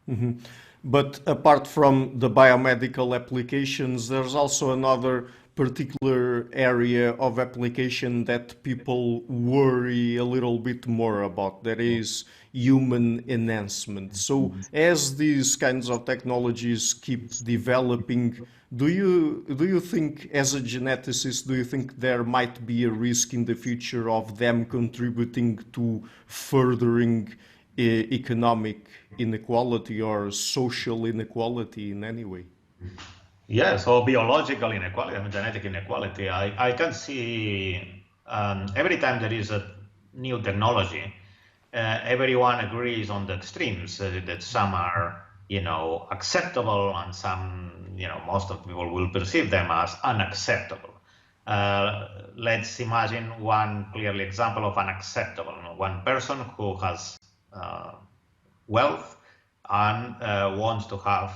Mm-hmm. But apart from the biomedical applications, there's also another particular area of application that people worry a little bit more about. That is human enhancement. So as these kinds of technologies keep developing, do you think, as a geneticist, do you think there might be a risk in the future of them contributing to furthering economic inequality or social inequality in any way? Yes, or biological inequality, genetic inequality. I can see every time there is a new technology, everyone agrees on the extremes, that some are acceptable, and some, most of people will perceive them as unacceptable. Let's imagine one clearly example of unacceptable. One person who has wealth and wants to have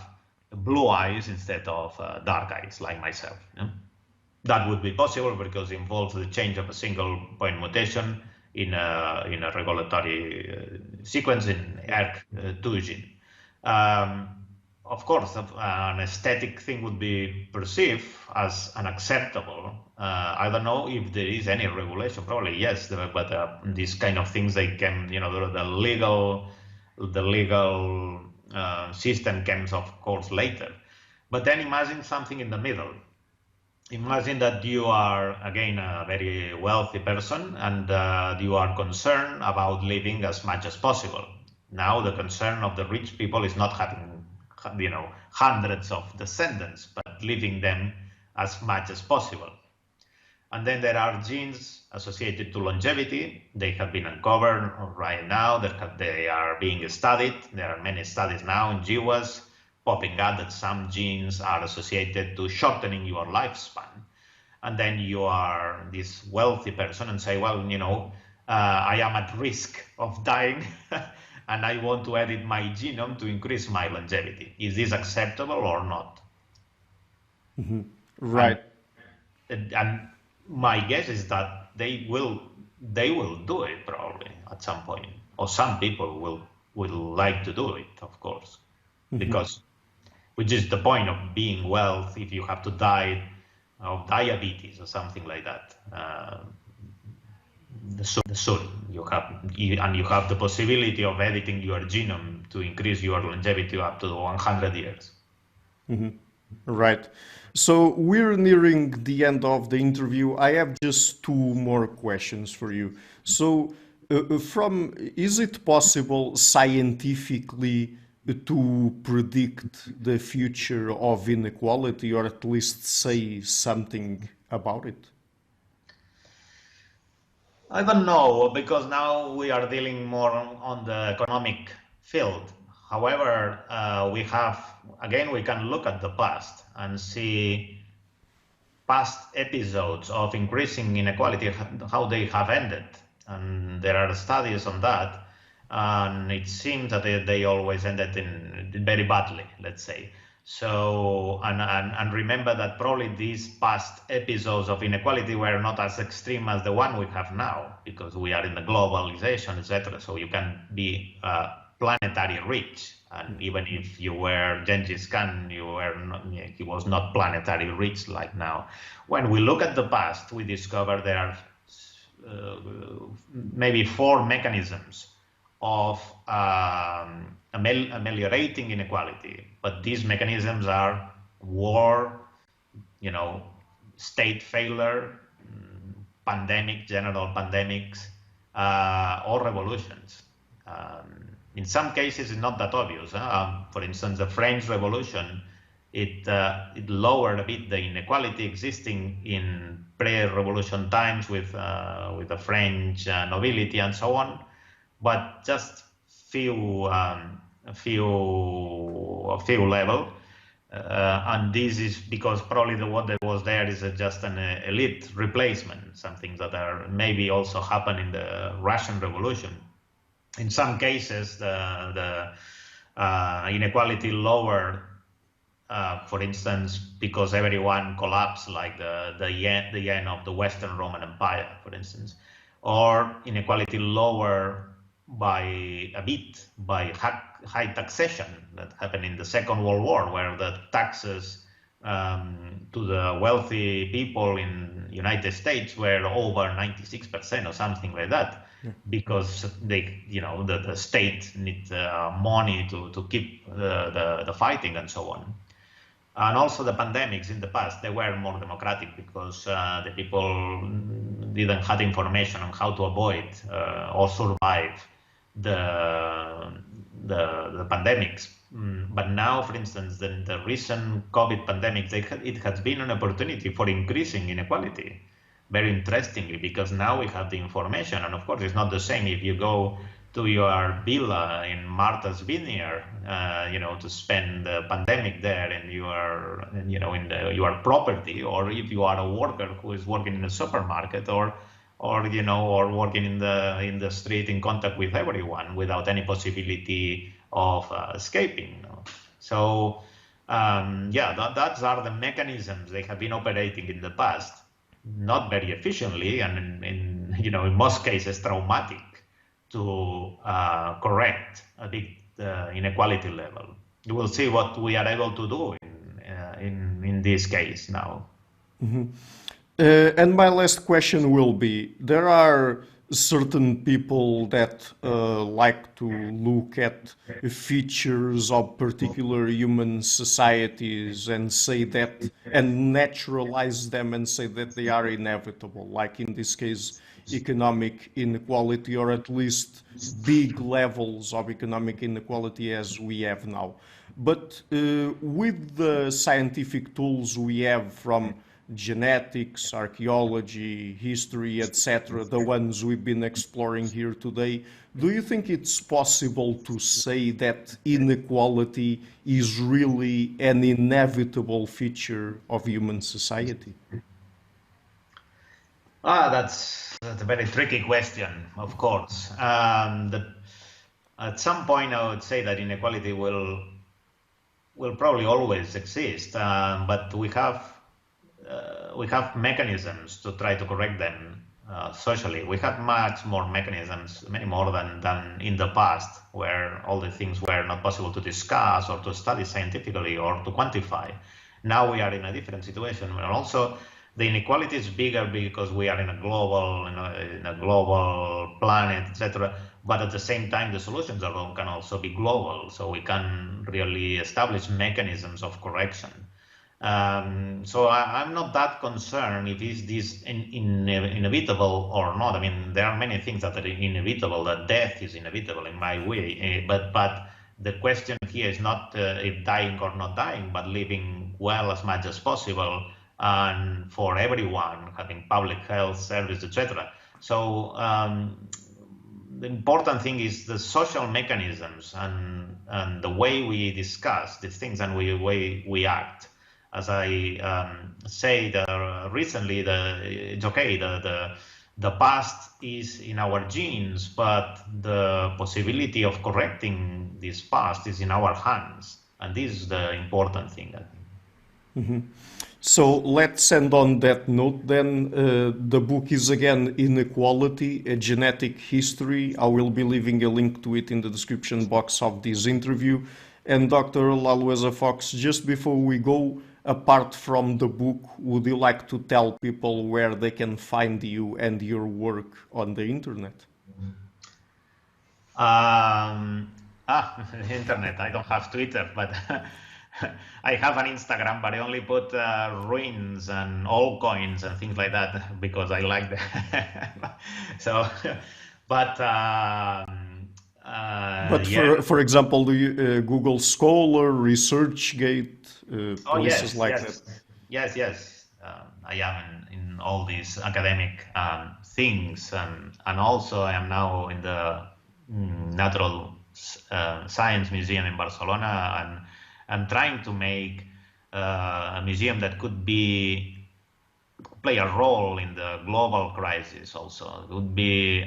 blue eyes instead of dark eyes, like myself. That would be possible because it involves the change of a single point mutation in a regulatory sequence in ERK2 gene. Of course, an aesthetic thing would be perceived as unacceptable. I don't know if there is any regulation. Probably yes, but these kind of things, they can, the legal system comes, of course, later. But then imagine something in the middle. Imagine that you are, again, a very wealthy person, and you are concerned about living as much as possible. Now, the concern of the rich people is not having, hundreds of descendants, but living them as much as possible. And then there are genes associated to longevity. They have been uncovered right now. They are being studied. There are many studies now in GWAS popping up that some genes are associated to shortening your lifespan. And then you are this wealthy person and say, well, I am at risk of dying and I want to edit my genome to increase my longevity. Is this acceptable or not? Mm-hmm. Right. And my guess is that they will do it probably at some point, or some people will like to do it, of course, because which is the point of being wealthy. If you have to die of diabetes or something like that, soon you have the possibility of editing your genome to increase your longevity up to 100 years. Mm-hmm. Right. So we're nearing the end of the interview. I have just two more questions for you. So is it possible scientifically to predict the future of inequality, or at least say something about it? I don't know, because now we are dealing more on the economic field. However, we can look at the past and see past episodes of increasing inequality, how they have ended. And there are studies on that. And it seems that they always ended very badly, let's say. So, and remember that probably these past episodes of inequality were not as extreme as the one we have now, because we are in the globalization, etc. So you can be planetary rich, and even if you were Genghis Khan, he was not planetary rich like now. When we look at the past, we discover there are maybe 4 mechanisms of ameliorating inequality, but these mechanisms are war, state failure, general pandemics, or revolutions. In some cases, it's not that obvious. For instance, the French Revolution, it lowered a bit the inequality existing in pre-revolution times with the French nobility and so on, but just few level, and this is because probably what that was there is just an elite replacement, something that maybe also happened in the Russian Revolution. In some cases, the inequality lowered, for instance, because everyone collapsed, like the end of the Western Roman Empire, for instance, or inequality lower by a bit by high taxation that happened in the Second World War, where the taxes to the wealthy people in United States were over 96% or something like that, because the state needs money to keep the fighting and so on. And also the pandemics in the past, they were more democratic because the people didn't have information on how to avoid or survive the pandemics. But now, for instance, the recent COVID pandemic, it has been an opportunity for increasing inequality, very interestingly, because now we have the information. And of course, it's not the same if you go to your villa in Martha's Vineyard, to spend the pandemic there and you are, in your property, or if you are a worker who is working in a supermarket, or working in the street in contact with everyone without any possibility of escaping. So those are the mechanisms they have been operating in the past, not very efficiently, and in most cases traumatic, to correct a bit the inequality level. You will see what we are able to do in this case now. And my last question will be, there are certain people that like to look at features of particular human societies and say that, and naturalize them and say that they are inevitable, like in this case, economic inequality, or at least big levels of economic inequality as we have now. But with the scientific tools we have from genetics, archaeology, history, etc., the ones we've been exploring here today, do you think it's possible to say that inequality is really an inevitable feature of human society? That's a very tricky question, of course. At some point, I would say that inequality will probably always exist, but we have mechanisms to try to correct them socially. We have much more mechanisms, many more than in the past, where all the things were not possible to discuss or to study scientifically or to quantify. Now we are in a different situation, and also the inequality is bigger because we are in a global planet, etc. But at the same time, the solutions can also be global, so we can really establish mechanisms of correction. So I'm not that concerned if this inevitable or not. I mean, there are many things that are inevitable. That death is inevitable in my way, but the question here is not if dying or not dying, but living well as much as possible, and for everyone, having public health service, etc. So the important thing is the social mechanisms and the way we discuss these things and the way we act. As I said recently, it's okay. The past is in our genes, but the possibility of correcting this past is in our hands, and this is the important thing, I think. So let's end on that note then. The book is again Inequality, a Genetic History. I will be leaving a link to it in the description box of this interview. And Dr. Lalueza-Fox, just before we go, apart from the book, would you like to tell people where they can find you and your work on the internet? Internet. I don't have Twitter, but I have an Instagram, but I only put ruins and altcoins and things like that because I like that. So, but yeah. For example, do you Google Scholar, ResearchGate, places like that? Yes. I am in all these academic things, and also I am now in the Natural Science Museum in Barcelona, and I'm trying to make a museum that could play a role in the global crisis also. It would be,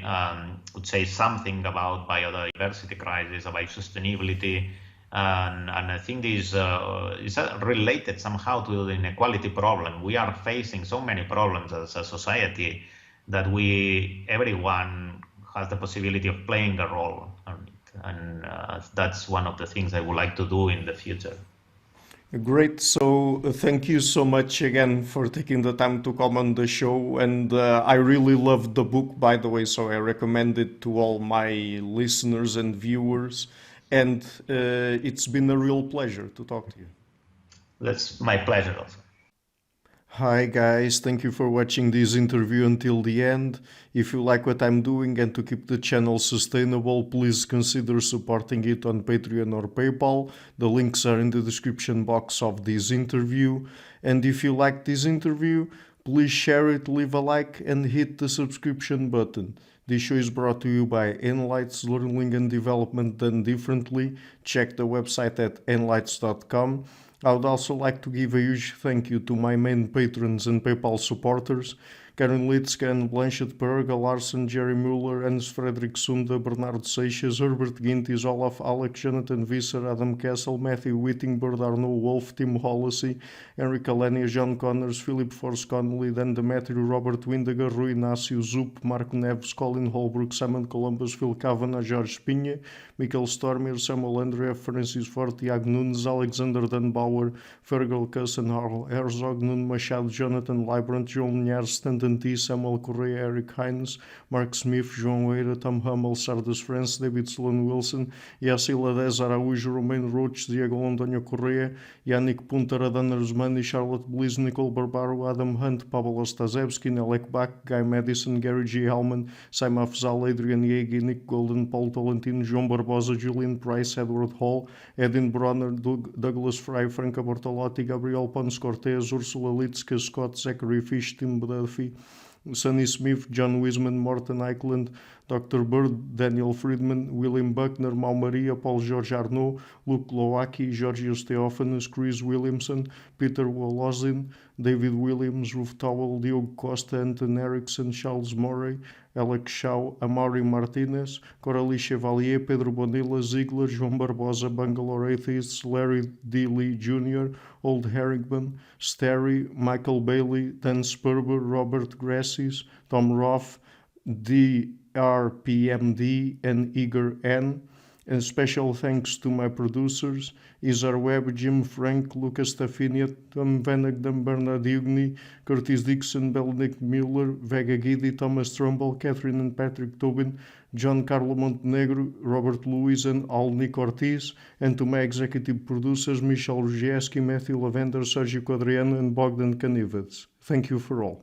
would say something about biodiversity crisis, about sustainability, and I think this is related somehow to the inequality problem. We are facing so many problems as a society that everyone has the possibility of playing a role, and that's one of the things I would like to do in the future. Great. So thank you so much again for taking the time to come on the show. And I really loved the book, by the way, so I recommend it to all my listeners and viewers. And it's been a real pleasure to talk to you. That's my pleasure also. Hi guys, thank you for watching this interview until the end. If you like what I'm doing and to keep the channel sustainable, please consider supporting it on Patreon or PayPal. The links are in the description box of this interview. And if you like this interview, Please share it, leave a like, and hit the subscription button. This show is brought to you by Enlights Learning and Development Done Differently. Check the website at enlights.com. I would also like to give a huge thank you to my main patrons and PayPal supporters: Karen Litzke, Anne Blanchett, Perga Larsen, Jerry Mueller, Hans Frederick Sunda, Bernardo Seixas, Herbert Gintis, Olaf Alex, Jonathan Visser, Adam Kessel, Matthew Whittingbird, Arno Wolf, Tim Hollacy, Enric Alenia, John Connors, Philip Force Connolly, Dan Demetrio, Robert Windiger, Rui Inácio, Zup, Marco Neves, Colin Holbrook, Simon Columbus, Phil Kavanagh, Jorge Spinha, Michael Stormer, Samuel Andrea, Francis Fort, Tiago Nunes, Alexander Dunbauer, Fergal Cusson, Harl Herzog, Nuno Machado, Jonathan Librant, João Linhares, Stanton T, Samuel Correia, Eric Hines, Mark Smith, João Eira, Tom Hummel, Sardas France, David Sloan Wilson, Yacila Dez Araújo, Romain Roach, Diego António Correia, Yannick Punter, Adana Rusmani, Charlotte Bliss, Nicole Barbaro, Adam Hunt, Pablo Stazewski, Nelek Bach, Guy Madison, Gary G. Hellman, Saima Afzal, Adrian Yegi, Nick Golden, Paul Tolentino, João Barbosa, Julian Price, Edward Hall, Edin Bronner, Douglas Fry, Franca Bortolotti, Gabriel Pons Cortez, Ursula Litzke, Scott Zachary Fish, Tim Duffy, Sonny Smith, John Wiseman, Morton Eichland, Dr. Bird, Daniel Friedman, William Buckner, Mau Maria, Paul George Arnaud, Luke Lowacki, Georgios Theophanes, Chris Williamson, Peter Wolozin, David Williams, Ruth Towell, Diogo Costa, Anton Erickson, Charles Murray, Alex Shaw, Amaury Martinez, Coralie Chevalier, Pedro Bonilla, Ziegler, João Barbosa, Bangalore Atheists, Larry D. Lee Jr., Old Harrington, Sterry, Michael Bailey, Dan Sperber, Robert Grassis, Tom Roth, DRPMD, and Igor N. And special thanks to my producers: Izar Webb, Jim Frank, Lucas Tafinia, Tom Vanagdam, Bernard Hugney, Curtis Dixon, Benedict Mueller, Vega Guidi, Thomas Trumbull, Catherine and Patrick Tobin, John Carlo Montenegro, Robert Louis, and Alnick Ortiz, and to my executive producers Michel Rugieski, Matthew Lavender, Sergio Quadriano, and Bogdan Kanivets. Thank you for all.